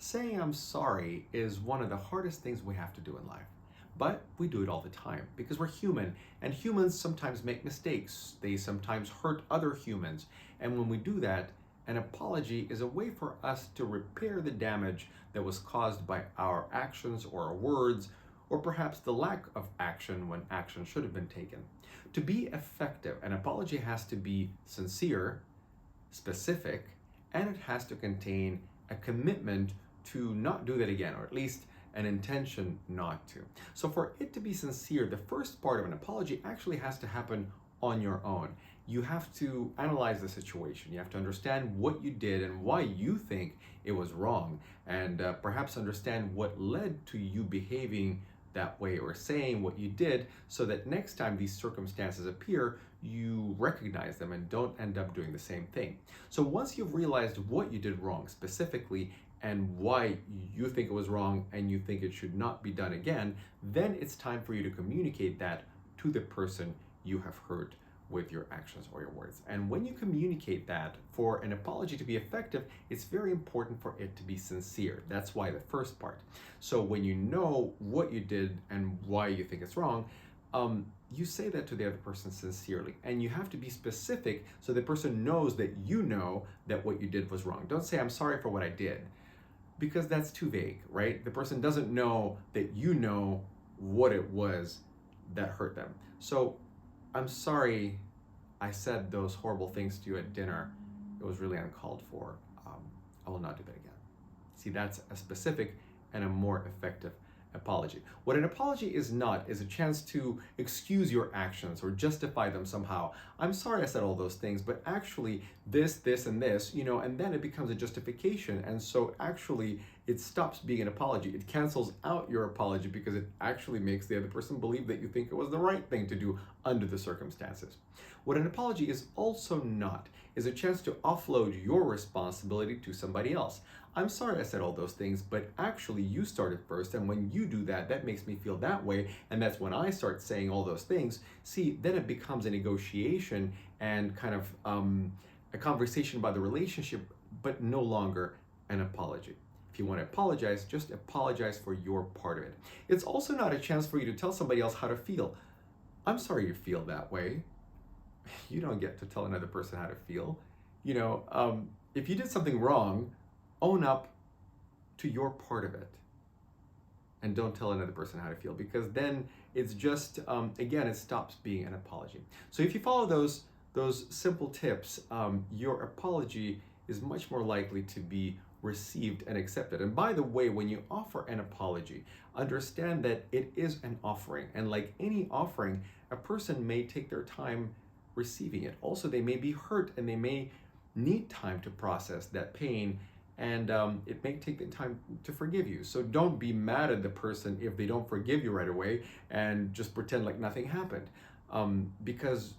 Saying I'm sorry is one of the hardest things we have to do in life. But we do it all the time because we're human, and humans sometimes make mistakes. They sometimes hurt other humans. And when we do that, an apology is a way for us to repair the damage that was caused by our actions or our words, or perhaps the lack of action when action should have been taken. To be effective, an apology has to be sincere, specific, and it has to contain a commitment to not do that again, or at least an intention not to. So for it to be sincere, the first part of an apology actually has to happen on your own. You have to analyze the situation. You have to understand what you did and why you think it was wrong, and perhaps understand what led to you behaving that way or saying what you did, so that next time these circumstances appear, you recognize them and don't end up doing the same thing. So once you've realized what you did wrong specifically and why you think it was wrong and you think it should not be done again, then it's time for you to communicate that to the person you have hurt with your actions or your words. And when you communicate that, for an apology to be effective, it's very important for it to be sincere. That's why the first part. So when you know what you did and why you think it's wrong, you say that to the other person sincerely, and you have to be specific so the person knows that you know that what you did was wrong. Don't say, I'm sorry for what I did, because that's too vague, right? The person doesn't know that you know what it was that hurt them. So, I'm sorry I said those horrible things to you at dinner. It was really uncalled for. I will not do that again. See, that's a specific and a more effective apology. What an apology is not is a chance to excuse your actions or justify them somehow. I'm sorry I said all those things, but actually this, and this, and then it becomes a justification. And so actually it stops being an apology. It cancels out your apology because it actually makes the other person believe that you think it was the right thing to do under the circumstances. What an apology is also not is a chance to offload your responsibility to somebody else. I'm sorry I said all those things, but actually you started first, and when you do that, that makes me feel that way, and that's when I start saying all those things. See, then it becomes a negotiation and kind of a conversation about the relationship, but no longer an apology. If you want to apologize, just apologize for your part of it. It's also not a chance for you to tell somebody else how to feel. I'm sorry you feel that way. You don't get to tell another person how to feel. If you did something wrong, own up to your part of it and don't tell another person how to feel, because then it's just, again, it stops being an apology. So if you follow those simple tips, your apology is much more likely to be received and accepted. And by the way, when you offer an apology, understand that it is an offering. And like any offering, a person may take their time receiving it. Also, they may be hurt and they may need time to process that pain, and it may take the time to forgive you. So don't be mad at the person if they don't forgive you right away and just pretend like nothing happened. Because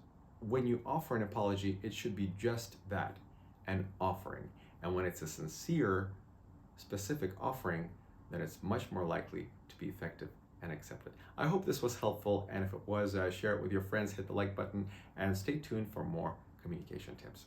when you offer an apology, it should be just that, an offering. And when it's a sincere, specific offering, then it's much more likely to be effective and accepted. I hope this was helpful, and if it was, share it with your friends, hit the like button, and stay tuned for more communication tips.